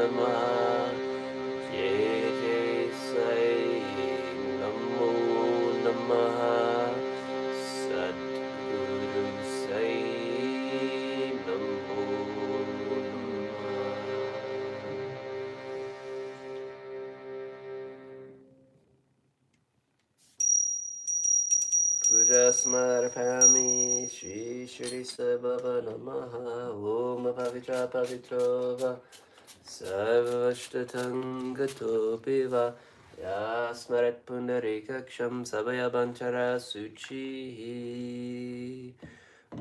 Namaha. Jai Jai Sai Namo Namaha. Sadguru Sai Namo Namaha. Pujasmarpami Shri Shri Sabhava Namaha. Om Pavitra Pavitrova Sarvashtatang Gatopiva Yasmarat Pundarikaksham Sabaya Banchara Suchi.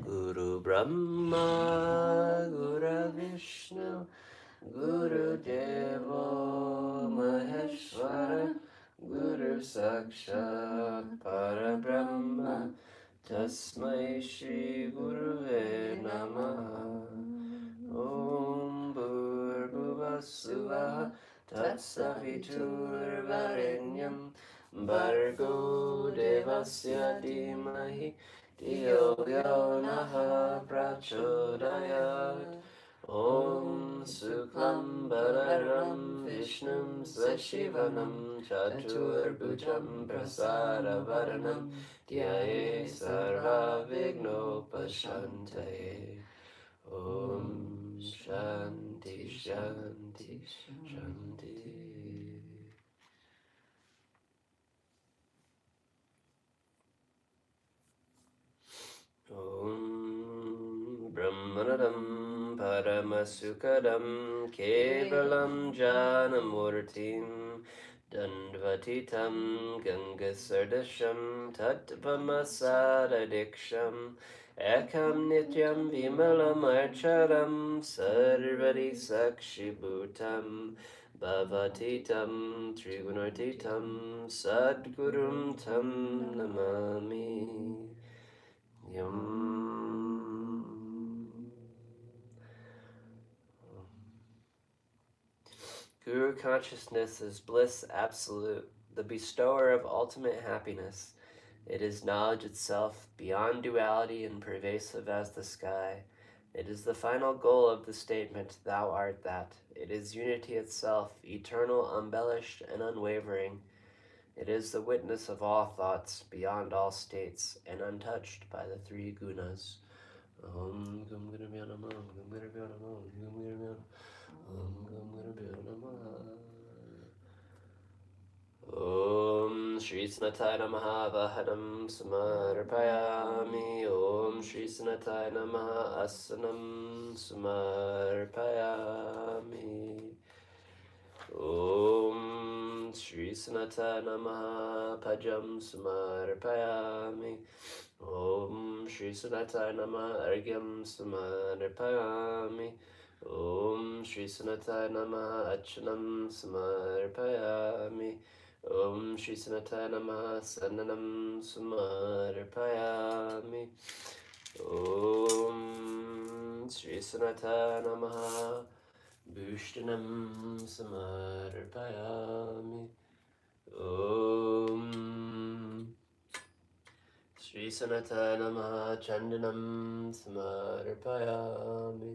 Guru Brahma Guru Vishnu Guru Devo Maheshwara Guru Sakshat Parabrahma Tasmai Shri Guruve Namaha. Om Bhurvasuvah Tatsaviturvarenyam Bhargo Devasya Dhimahi Dhiyo Yo Naha Prachodayat. Om Suklam Balaram Vishnum Sashivanam Chaturbhujam Prasaravaranam Dhyaye Sarva Vignopashantaye. Om Shanti Shanti Shanti. Om Brahmanadam Paramasukadam Kevalam Janamurtim Dandvatitam Gangasardasham Tattvamasada Ekam Nityam Vimalam Archaram Sarvadi Sakshibhutam Bhavatitam Trigunartitam Sadgurum Tam Namami. Yum. Guru consciousness is bliss absolute, the bestower of ultimate happiness. It is knowledge itself, beyond duality and pervasive as the sky. It is the final goal of the statement, Thou art that. It is unity itself, eternal, embellished, and unwavering. It is the witness of all thoughts, beyond all states, and untouched by the three gunas. Om Gum Guru Namo, Gum Guru Namo, Gum Guru Namo, Om Gum Guru Namo. Om Shri Sanatai Namaha Vahadam Samarpayami. Om Shri Sanatai Namaha Asanam Samarpayami. Om Shri Sanatana Namaha Pajam Samarpayami. Om Shri Sanatana Namaha Argyam Samarpayami. Om Shri Sanatana Namaha Achanam Samarpayami. Om Shri Sanatana Namaha Sananam Samarpayami. Om Shri Sanatana Namaha Bhushtanam Samarpayami. Om Shri Sanatana Namaha Chandanam Samarpayami.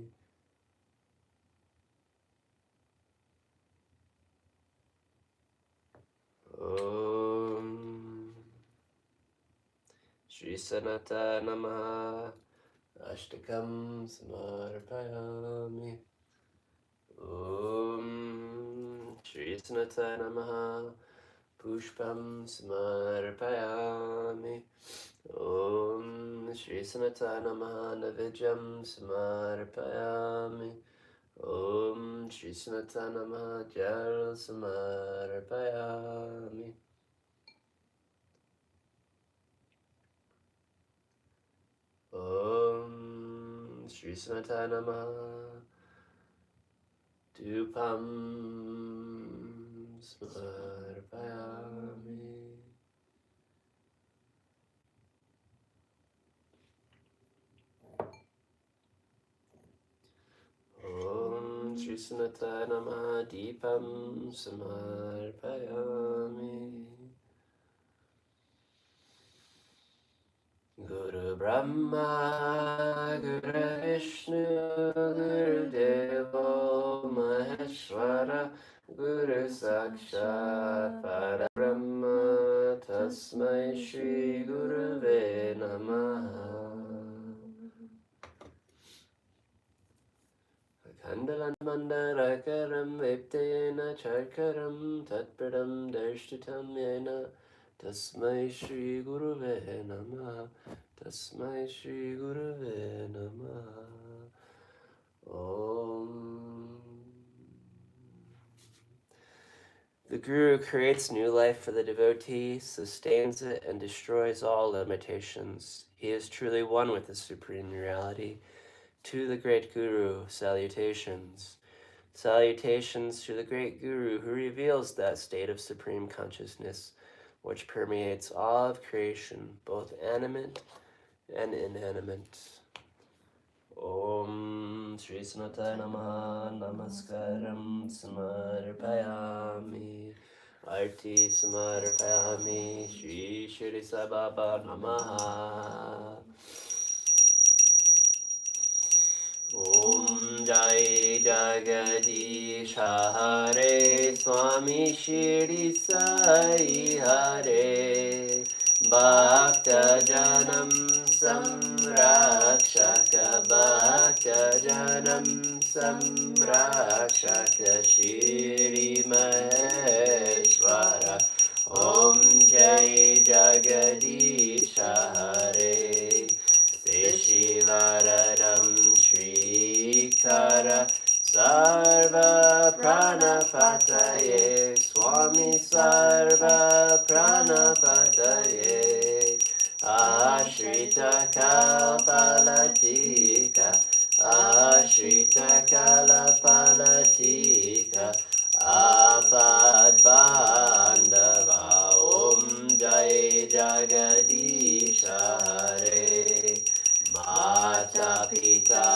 Om Shri Sanatana Namaha Ashtakam Samarpayami. Om Shri Sanatana Namaha Pushpam Samarpayami. Om Shri Sanatana Namaha Navijam Samarpayami. Om Shri Sanatana Namaha Jal Samarpayami. Om Shri Sanatana Namaha Dupam Samarpayami. Om Shri Sanatana Namaha Deepam Samarpayami. Guru Brahma, Guru Vishnu, Guru Devo Maheshwara. Guru Sakshat Parabrahma Tasmai Shri Guruve Namaha. Kandalan Mandarakaram Viptayena Charkaram Tatpradam Darshtitam Yena Tasmai Shri Guruve Namaha. Tasmai Shri Guruve Namaha. Om. The Guru creates new life for the devotee, sustains it, and destroys all limitations. He is truly one with the Supreme Reality. To the great Guru, salutations. Salutations to the great Guru who reveals that state of supreme consciousness which permeates all of creation, both animate and inanimate. Om Shri Sanataya Namaha Namaskaram Samarpayami Arti Samarpayami Shri Shri Sai Baba Namaha. Om Jai Jagadish Hare Swami Shiri Sai Hare Bhakta Janam Samrakshaka Bhakta Janam Samrakshaka Shiri Maheshwara. Om Jai Jagadish Hare Shivaradam Shrikara Sarva Pranapataye Swami Sarva Pranapataye Ashrita Kalpalatika Ashrita Kalpalatika Apad Bandava. Om Jai Jagadish Hare Mata Pita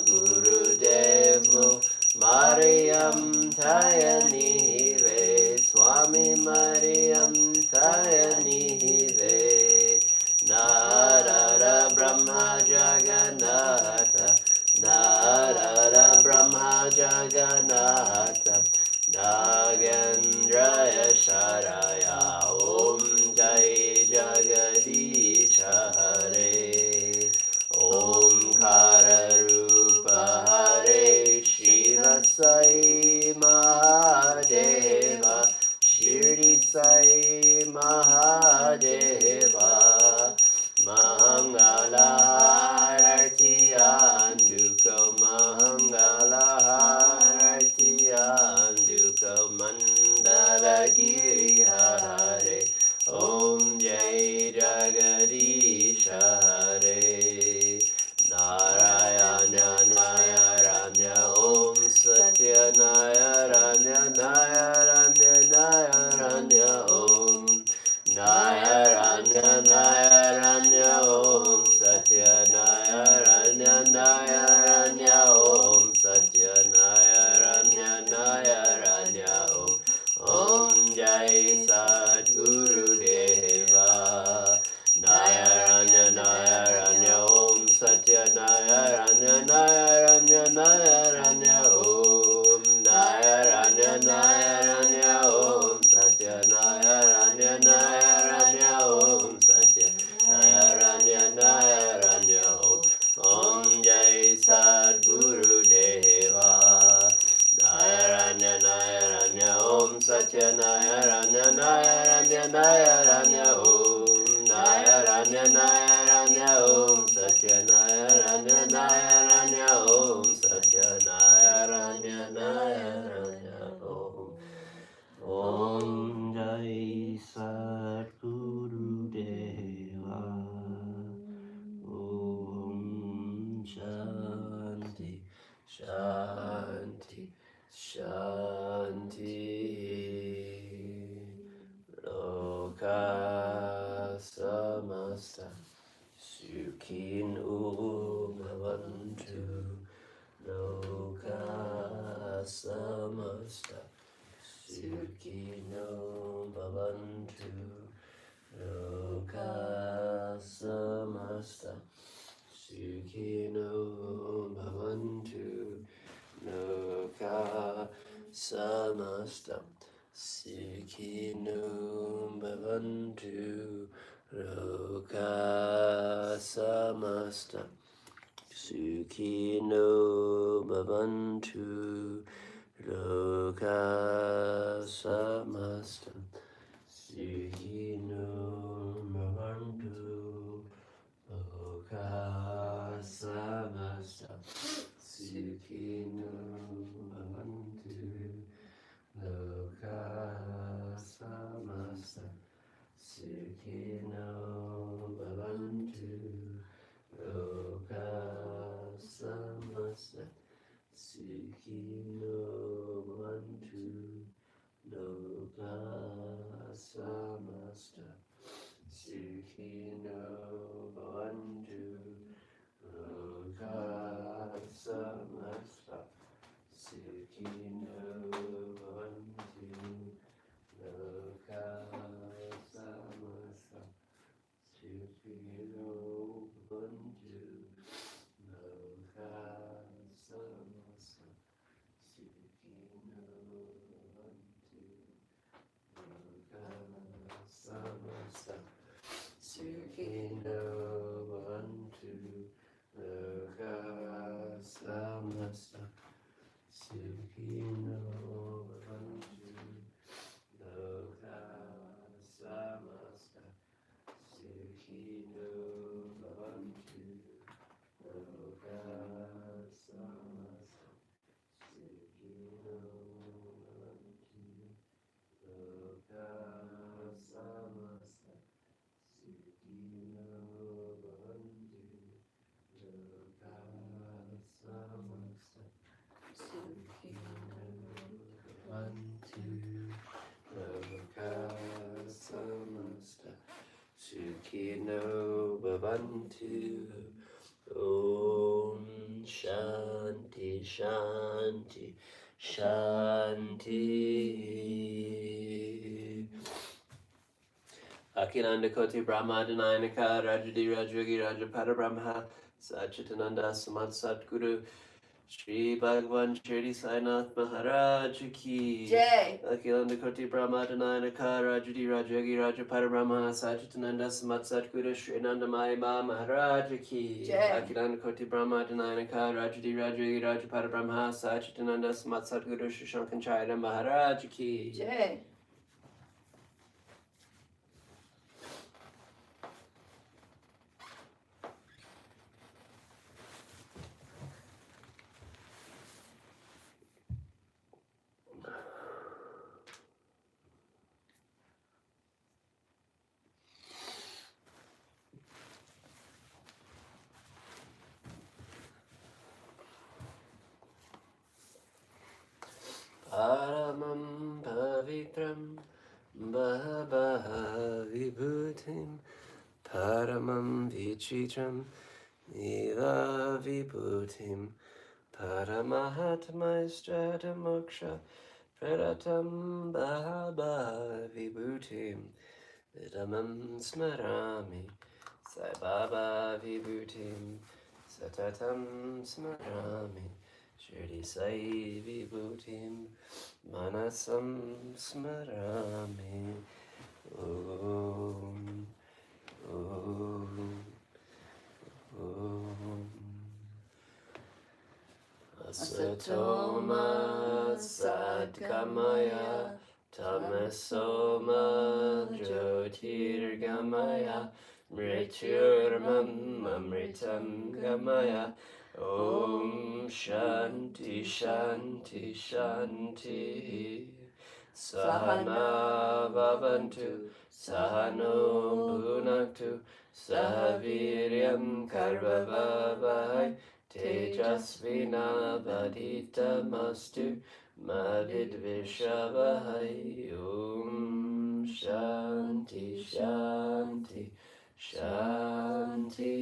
Gurudev Mariam Tayanive Swami Mariam Tayanive Narada Brahma Jagannatha Narada Brahma Jagannatha Nagendraya Sharaya. Om Jai Jagadish Hare Omkara Rupa Hare Shiva Sai Mahadeva Shirdi Sai Mahadeva Mangala Arti Anduko Mangala Arti Anduko Mandala Giri Hare. Om Jai Jagadish Hare Narayana Nayaranya Om Satya Nayaranya Nayaranya Nayaranya Om Nayaranya Nayaranya Om Satya Nayaranya Nayaranya Om Satya Nayaranya Nayaranya Om. Om Jai Satguru Deva Nayaranya Nayaranya Om Satya Nayaranya Nayaranya Nayaranya Om Nayaranya Nayaranya Om Satya Nayaranya Nayaranya Om Satya Nayaranya Nayaranya Om. Om Jai Satguru Deva Nayaranya Nayaranya Om Satya Nayaranya Nayaranya Nayaranya Om Nayaranya Nayaranya Om Satya Nayaranya Nayaranya Om Satya Nayaranya Nayaranya Om. Om Jai Satguru Deva. Om Shanti Shanti Shanti. Loka samasta sukhino bhavantu. Loka samasta sukhino bhavantu. Loka samasta sukhino bhavantu. Loka samastam Sukhino bhavantu loka samastam Sukhino bhavantu loka samastam Sukhino bhavantu loka samastam Sukhino bhavantu loka samastam Sukhino bhavantu loka samastam Sukhino bhavantu loka samastam Sukhino bhavantu loka samastam Sukhino bhavantu loka samastam Sukhino bhavantu loka samastam Sukhino bhavantu loka samastam Sukhino bhavantu loka samastam Sukhino bhavantu loka samastam Sukhino bhavantu loka samastam Sukhino bhavantu loka samastam Sukhino bhavantu loka samastam Sukhino bhavantu loka samastam Sukhino bhavantu Om Shanti Shanti Shanti Akhilanda Koti Brahma Danayanaka Rajadi Rajyogi Rajapada Brahma Satchitananda Samad Satguru Shri Bhagavan Shirdi Sai Maharaj Ki Jai. Akhilanda Koti Brahma Danayanaka Rajadi Rajyogi Rajapada Brahma Satchitananda Samad Satguru Shri Nandamaya Maharaj Ki Jai. Akhilanda Koti Brahma Danayanaka Rajadi Rajyogi Rajapada Brahma Satchitananda Samad Satguru Shri Shankaracharya Maharaj Ki Jai. Paramam pavitram Bhava vibhutim Paramam vichitram Niva vibhutim Paramahatmaistrata moksha Pradatam Bhava vibhutim Vidamam smarami Sai Baba vibhutim Satatam smarami Shirdi Sai vibhutim Manasam smarami Om Om Om Asatoma Sadgamaya Tamasoma Jyotirgamaya Mrityurmam Amritam Gamaya Om Shanti Shanti Shanti Sahana Bhavantu Sahano Bhunaktu Sahaviryam Karvavavai Tejasvina Vaditamastu Mavidvishavahai Om Shanti Shanti Shanti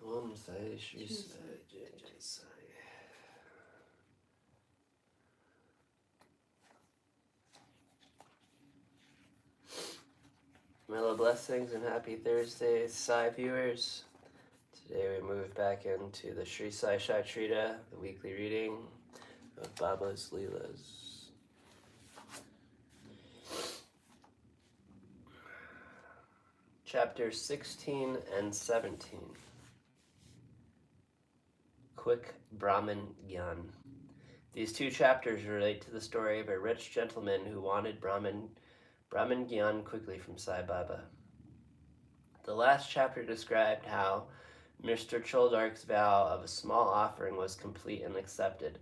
Om Sai Shri Sai Jai Jai Sai Mellow blessings and happy Thursday, Sai viewers. Today we move back into the Sri Sai Satcharita, the weekly reading of Baba's Leelas. Chapters 16 and 17. Quick Brahman Gyan. These two chapters relate to the story of a rich gentleman who wanted Brahman Gyan quickly from Sai Baba. The last chapter described how Mr. Choldark's vow of a small offering was complete and accepted.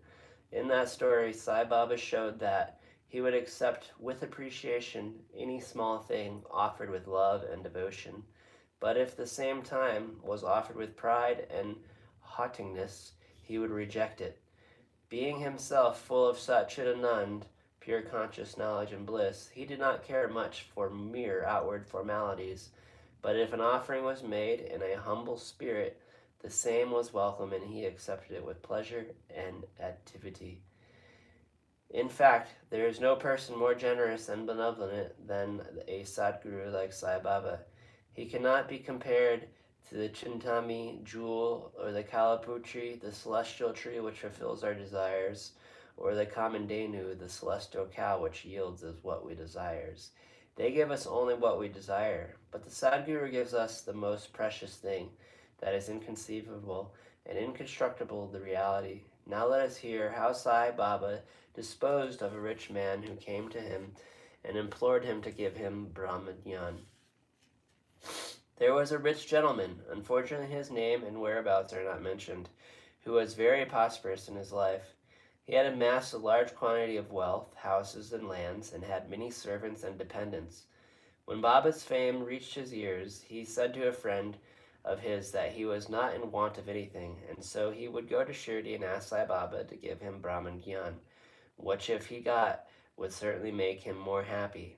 In that story, Sai Baba showed that he would accept with appreciation any small thing offered with love and devotion, but if the same time was offered with pride and haughtiness, he would reject it. Being himself full of Satchidanand, pure conscious knowledge and bliss, he did not care much for mere outward formalities, but if an offering was made in a humble spirit, the same was welcome and he accepted it with pleasure and activity. In fact, there is no person more generous and benevolent than a Sadguru like Sai Baba. He cannot be compared to the Chintami jewel or the Kalaputri, the celestial tree which fulfills our desires, or the Kamandenu, the celestial cow which yields us what we desires. They give us only what we desire, but the Sadguru gives us the most precious thing, that is inconceivable and inconstructible, the reality. Now let us hear how Sai Baba disposed of a rich man who came to him and implored him to give him Brahman Gyan. There was a rich gentleman, unfortunately his name and whereabouts are not mentioned, who was very prosperous in his life. He had amassed a large quantity of wealth, houses and lands, and had many servants and dependents. When Baba's fame reached his ears, he said to a friend of his that he was not in want of anything, and so he would go to Shirdi and ask Sai Baba to give him Brahman Gyan, which if he got would certainly make him more happy.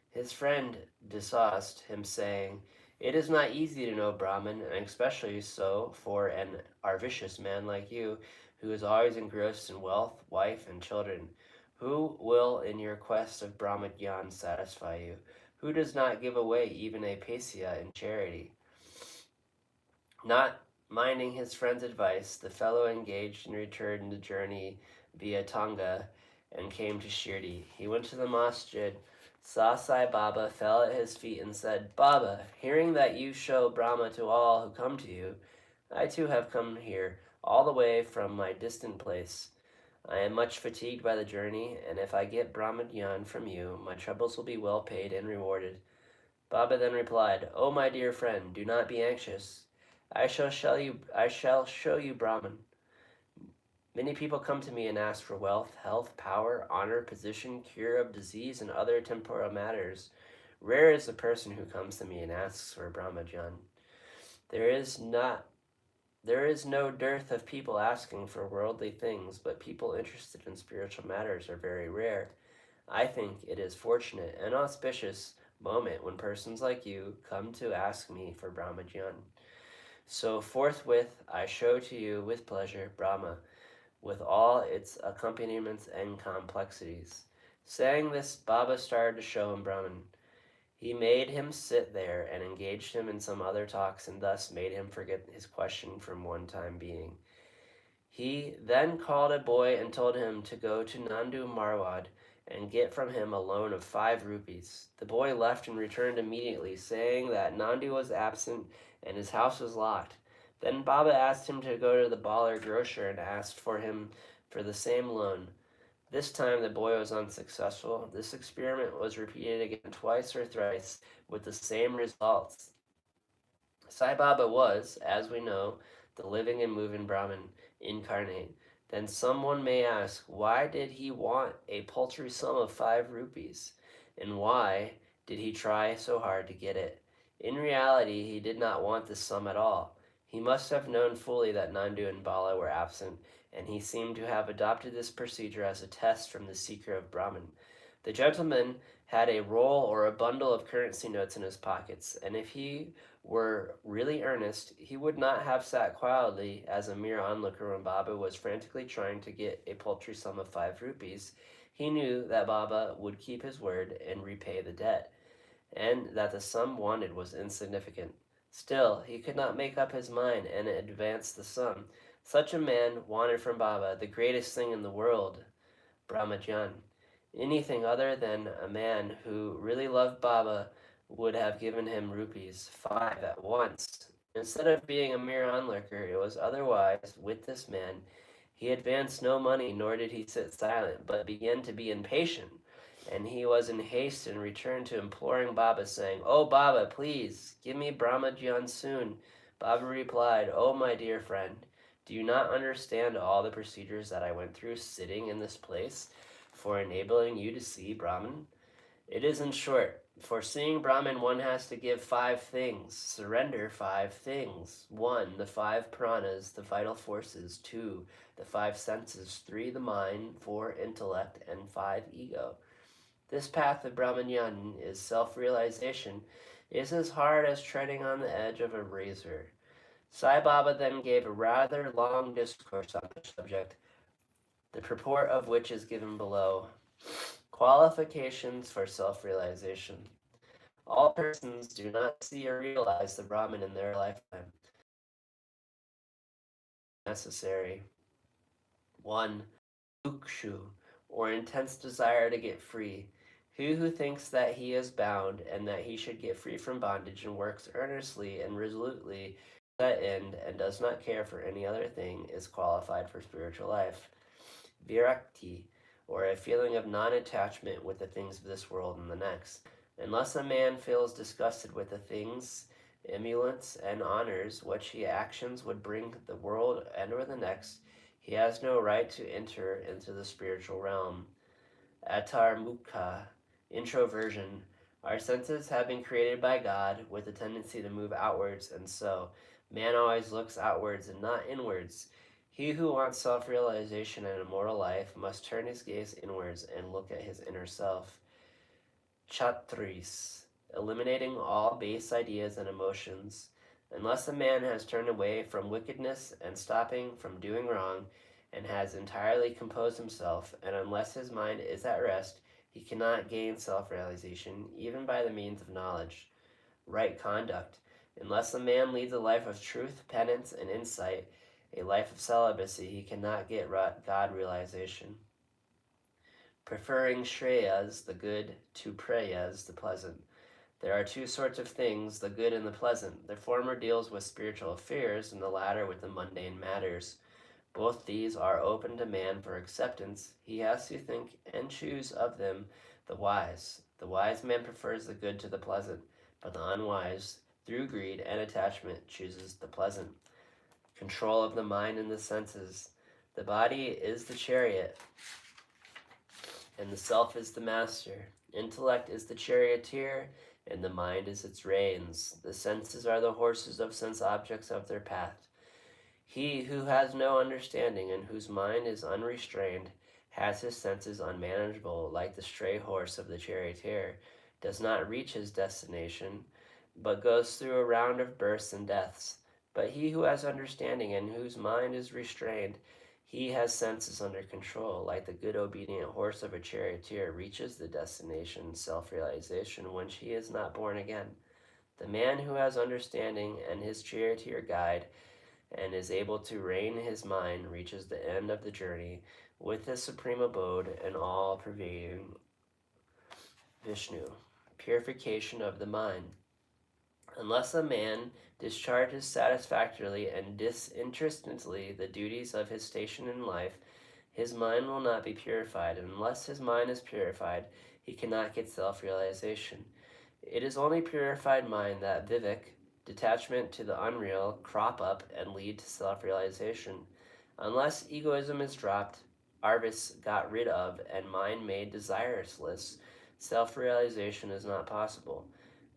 His friend dissought him, saying, "It is not easy to know Brahman, and especially so for an avaricious man like you, who is always engrossed in wealth, wife, and children. Who will in your quest of Brahman Gyan satisfy you? Who does not give away even a paisa in charity?" Not minding his friend's advice, the fellow engaged and returned the journey via Tonga and came to Shirdi. He went to the masjid, saw Sai Baba, fell at his feet and said, "Baba, hearing that you show Brahma to all who come to you, I too have come here, all the way from my distant place. I am much fatigued by the journey, and if I get Brahman Gyan from you, my troubles will be well paid and rewarded." Baba then replied, "O my dear friend, do not be anxious. I shall show you Brahman. Many people come to me and ask for wealth, health, power, honor, position, cure of disease, and other temporal matters. Rare is the person who comes to me and asks for Brahman Gyan. There is no dearth of people asking for worldly things, but people interested in spiritual matters are very rare. I think it is fortunate and auspicious moment when persons like you come to ask me for Brahman Gyan. So forthwith I show to you with pleasure Brahma, with all its accompaniments and complexities." Saying this, Baba started to show him Brahman. He made him sit there and engaged him in some other talks, and thus made him forget his question from one time being. He then called a boy and told him to go to Nandu Marwad and get from him a loan of 5 rupees. The boy left and returned immediately, saying that Nandu was absent and his house was locked. Then Baba asked him to go to the baller grocer and asked for him for the same loan. This time the boy was unsuccessful. This experiment was repeated again twice or thrice with the same results. Sai Baba was, as we know, the living and moving Brahman incarnate. Then someone may ask, why did he want a paltry sum of 5 rupees? And why did he try so hard to get it? In reality, he did not want this sum at all. He must have known fully that Nandu and Bala were absent, and he seemed to have adopted this procedure as a test from the seeker of Brahman. The gentleman had a roll or a bundle of currency notes in his pockets, and if he were really earnest, he would not have sat quietly as a mere onlooker when Baba was frantically trying to get a paltry sum of 5 rupees. He knew that Baba would keep his word and repay the debt. and that the sum wanted was insignificant. Still, he could not make up his mind and advance the sum. Such a man wanted from Baba the greatest thing in the world, Brahmajan. Anything other than a man who really loved Baba would have given him rupees 5 at once. Instead of being a mere onlooker, it was otherwise with this man. He advanced no money, nor did he sit silent, but began to be impatient. And he was in haste and returned to imploring Baba, saying, "Oh, Baba, please, give me Brahmajan soon." Baba replied, "Oh, my dear friend, do you not understand all the procedures that I went through sitting in this place for enabling you to see Brahman? It is in short, for seeing Brahman one has to give 5 things, surrender 5 things. 1, the 5 pranas, the vital forces. 2, the 5 senses. 3, the mind. 4, intellect. And 5, ego. This path of Brahmanyan is self-realization. Is as hard as treading on the edge of a razor. Sai Baba then gave a rather long discourse on the subject, the purport of which is given below. Qualifications for self-realization. All persons do not see or realize the Brahman in their lifetime. Necessary. 1. Mukshu, or intense desire to get free. He who thinks that he is bound and that he should get free from bondage and works earnestly and resolutely to that end and does not care for any other thing is qualified for spiritual life. Virakti, or a feeling of non-attachment with the things of this world and the next. Unless a man feels disgusted with the things, emoluments, and honors which he actions would bring the world and or the next, he has no right to enter into the spiritual realm. Atar Mukha, introversion. Our senses have been created by God with a tendency to move outwards, and so man always looks outwards and not inwards. He who wants self-realization and immortal life must turn his gaze inwards and look at his inner self. Chatris, eliminating all base ideas and emotions. Unless a man has turned away from wickedness and stopping from doing wrong, and has entirely composed himself, and unless his mind is at rest, he cannot gain self-realization, even by the means of knowledge. Right conduct. Unless a man leads a life of truth, penance, and insight, a life of celibacy, he cannot get God realization. Preferring Shreyas, the good, to Preyas, the pleasant. There are 2 sorts of things, the good and the pleasant. The former deals with spiritual affairs, and the latter with the mundane matters. Both these are open to man for acceptance. He has to think and choose of them the wise. The wise man prefers the good to the pleasant, but the unwise, through greed and attachment, chooses the pleasant. Control of the mind and the senses. The body is the chariot, and the self is the master. Intellect is the charioteer, and the mind is its reins. The senses are the horses of sense objects of their path. He who has no understanding and whose mind is unrestrained has his senses unmanageable, like the stray horse of the charioteer, does not reach his destination, but goes through a round of births and deaths. But he who has understanding and whose mind is restrained, he has senses under control, like the good obedient horse of a charioteer reaches the destination, self-realization, when he is not born again. The man who has understanding and his charioteer guide and is able to rein his mind reaches the end of the journey with his supreme abode and all-pervading Vishnu. Purification of the mind. Unless a man discharges satisfactorily and disinterestedly the duties of his station in life, his mind will not be purified, and unless his mind is purified, he cannot get self-realization. It is only purified mind that vivek, detachment to the unreal, crop up and lead to self-realization. Unless egoism is dropped, arvis got rid of, and mind made desireless, self-realization is not possible.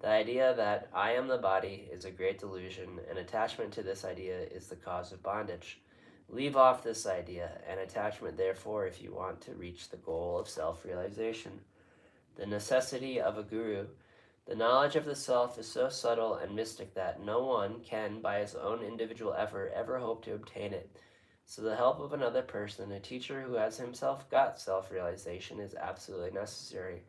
The idea that I am the body is a great delusion, and attachment to this idea is the cause of bondage. Leave off this idea and attachment, therefore, if you want to reach the goal of self-realization. The necessity of a guru. The knowledge of the self is so subtle and mystic that no one can, by his own individual effort, ever hope to obtain it. So the help of another person, a teacher who has himself got self-realization, is absolutely necessary.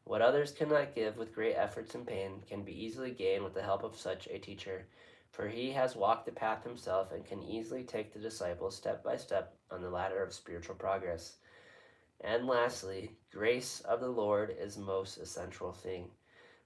What others cannot give with great efforts and pain can be easily gained with the help of such a teacher, for he has walked the path himself and can easily take the disciples step by step on the ladder of spiritual progress. And lastly, grace of the Lord is the most essential thing.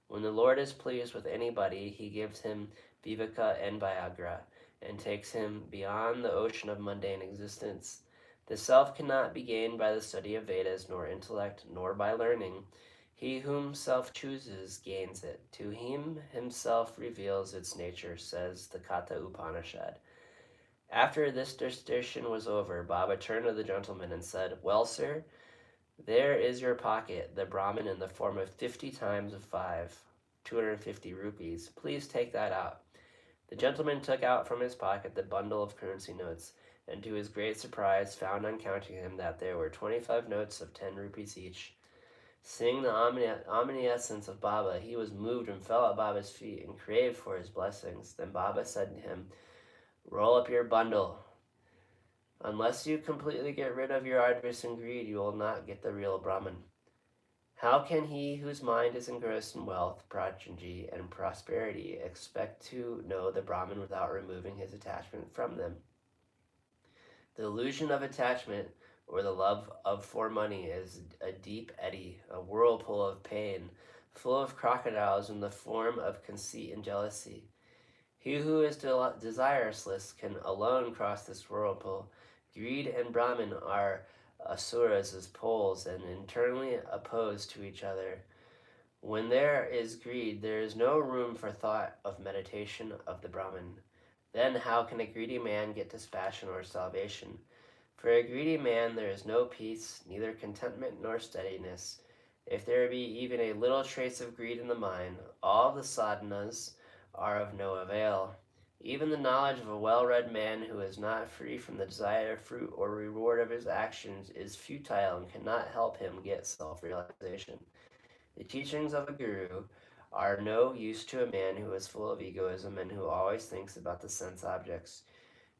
When the Lord is pleased with anybody, he gives him viveka and vyagra, and takes him beyond the ocean of mundane existence. The self cannot be gained by the study of Vedas, nor intellect, nor by learning. He whom self chooses gains it. To him himself reveals its nature, says the Katha Upanishad. After this dissertation was over, Baba turned to the gentleman and said, "Well, sir, there is your pocket, the Brahmin in the form of 50 times of 5, 250 rupees. Please take that out." The gentleman took out from his pocket the bundle of currency notes, and to his great surprise found on counting them that there were 25 notes of 10 rupees each. Seeing the omniscience of Baba, he was moved and fell at Baba's feet and craved for his blessings. Then Baba said to him, "Roll up your bundle. Unless you completely get rid of your avarice and greed, you will not get the real Brahman. How can he whose mind is engrossed in wealth, progeny, and prosperity expect to know the Brahman without removing his attachment from them? The illusion of attachment, or the love of for money, is a deep eddy, a whirlpool of pain, full of crocodiles in the form of conceit and jealousy. He who is desireless can alone cross this whirlpool. Greed and Brahman are asuras as poles and internally opposed to each other. When there is greed, there is no room for thought of meditation of the Brahman. Then how can a greedy man get dispassion or salvation? For a greedy man there is no peace, neither contentment nor steadiness. If there be even a little trace of greed in the mind, all the sadhanas are of no avail. Even the knowledge of a well-read man who is not free from the desire of fruit or reward of his actions is futile and cannot help him get self-realization. The teachings of a guru are no use to a man who is full of egoism and who always thinks about the sense objects.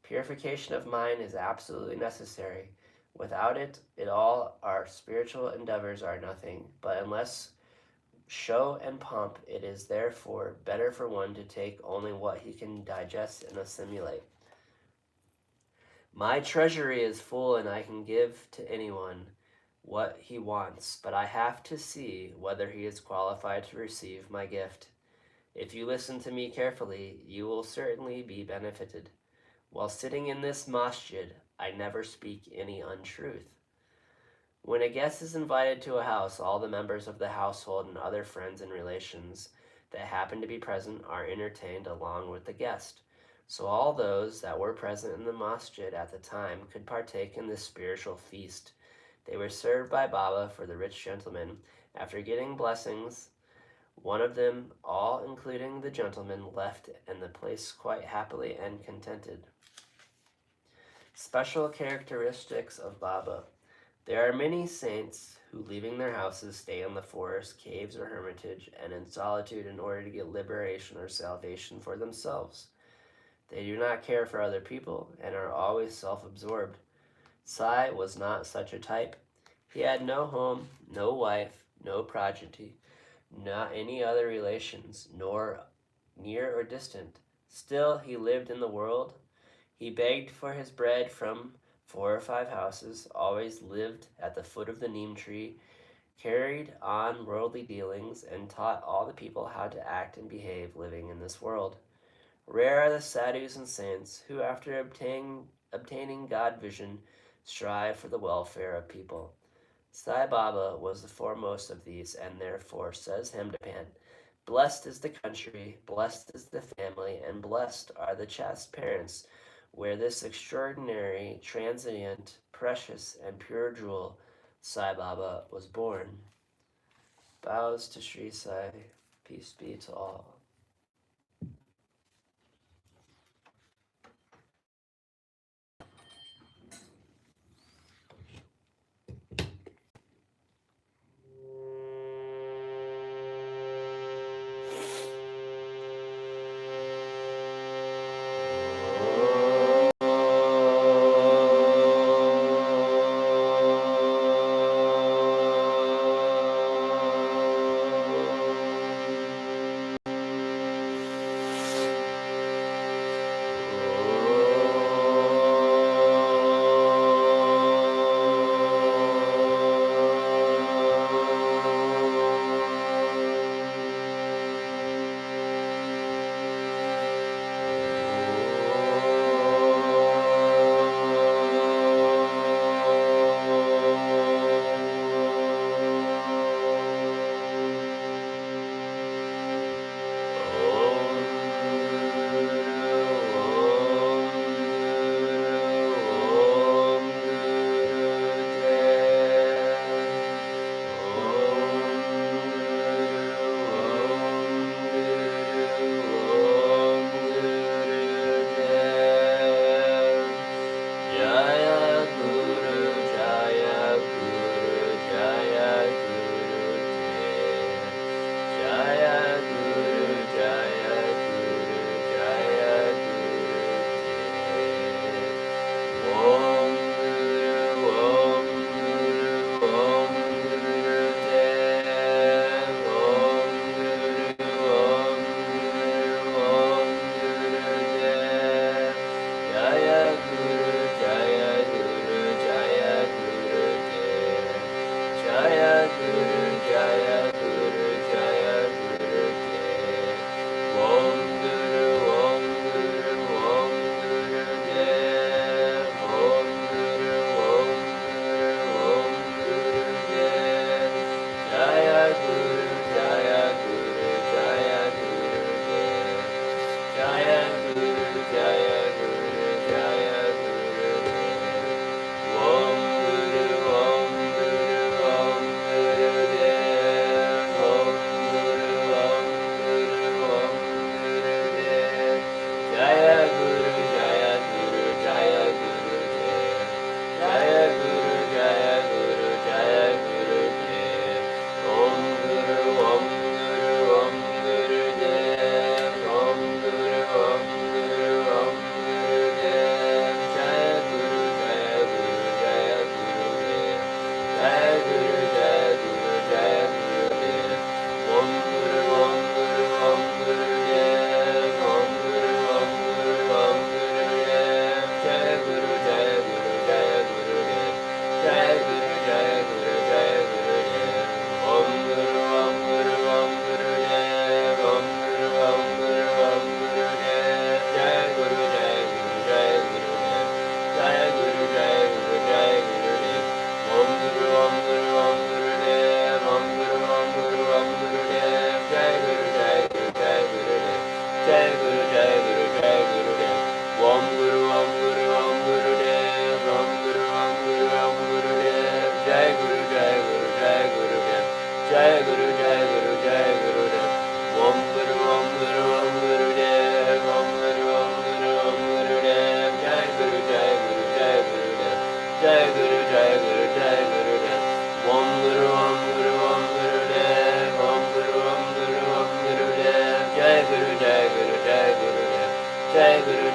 Purification of mind is absolutely necessary. Without it, all our spiritual endeavors are nothing. But unless show and pomp, it is therefore better for one to take only what he can digest and assimilate. My treasury is full and I can give to anyone what he wants, but I have to see whether he is qualified to receive my gift. If you listen to me carefully, you will certainly be benefited. While sitting in this masjid, I never speak any untruth. When a guest is invited to a house, all the members of the household and other friends and relations that happen to be present are entertained along with the guest. So all those that were present in the masjid at the time could partake in this spiritual feast. They were served by Baba for the rich gentleman. After getting blessings, one of them, all including the gentleman, left and the place quite happily and contented. Special characteristics of Baba. There are many saints who, leaving their houses, stay in the forest, caves, or hermitage, and in solitude in order to get liberation or salvation for themselves. They do not care for other people and are always self-absorbed. Sai was not such a type. He had no home, no wife, no progeny, not any other relations, nor near or distant. Still, he lived in the world. He begged for his bread from 4 or 5 houses, always lived at the foot of the neem tree, carried on worldly dealings, and taught all the people how to act and behave living in this world. Rare are the sadhus and saints who, after obtaining God vision, strive for the welfare of people. Sai Baba was the foremost of these, and therefore, says Hemdapan, blessed is the country, blessed is the family, and blessed are the chaste parents, where this extraordinary, transient, precious, and pure jewel, Sai Baba, was born. Bows to Sri Sai, peace be to all. Guru.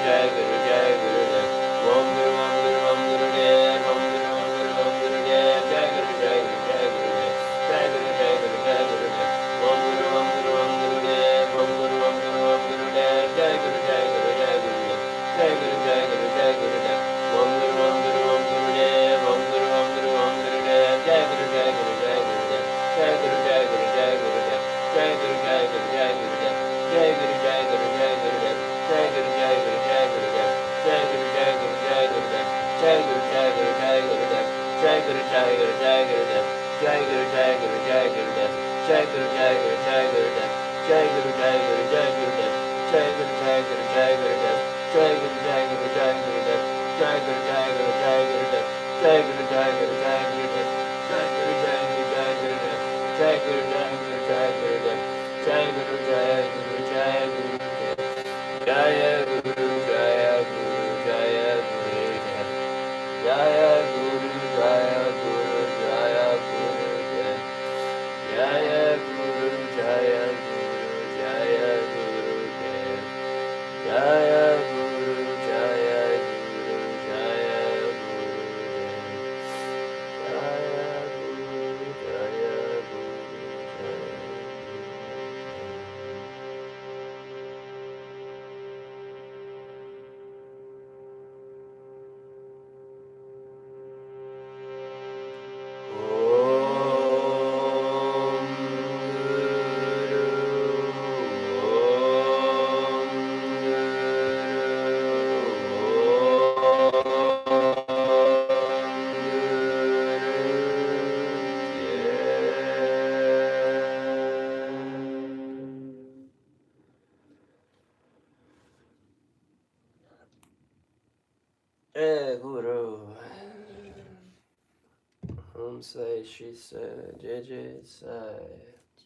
Sai, she said, JJ Sai.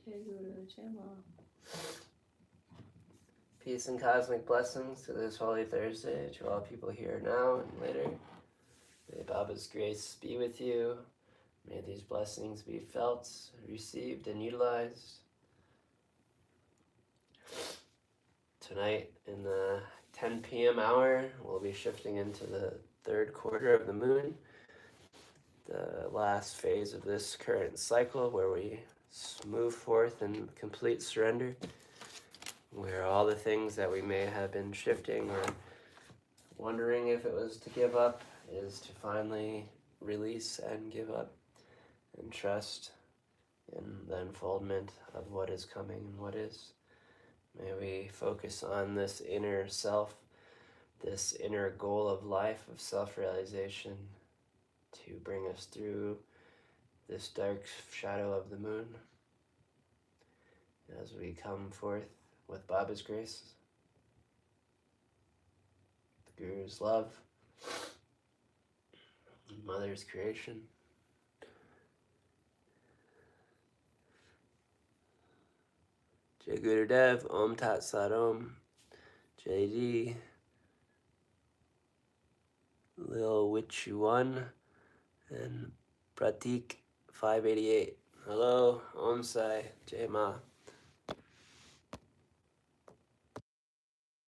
Jai Guru, Jai Ma. Peace and cosmic blessings to this Holy Thursday, to all people here now and later. May Baba's grace be with you. May these blessings be felt, received, and utilized. Tonight, in the 10 p.m. hour, we'll be shifting into the third quarter of the moon, the last phase of this current cycle where we move forth in complete surrender, where all the things that we may have been shifting or wondering if it was to give up is to finally release and give up and trust in the unfoldment of what is coming and what is. May we focus on this inner self, this inner goal of life of self-realization to bring us through this dark shadow of the moon as we come forth with Baba's grace, the Guru's love, Mother's creation. Jai Gurudev, Om Tat Sat Om, JD, Lil Witchy 1, and Pratik 588. Hello, Om Sai, Jai Ma.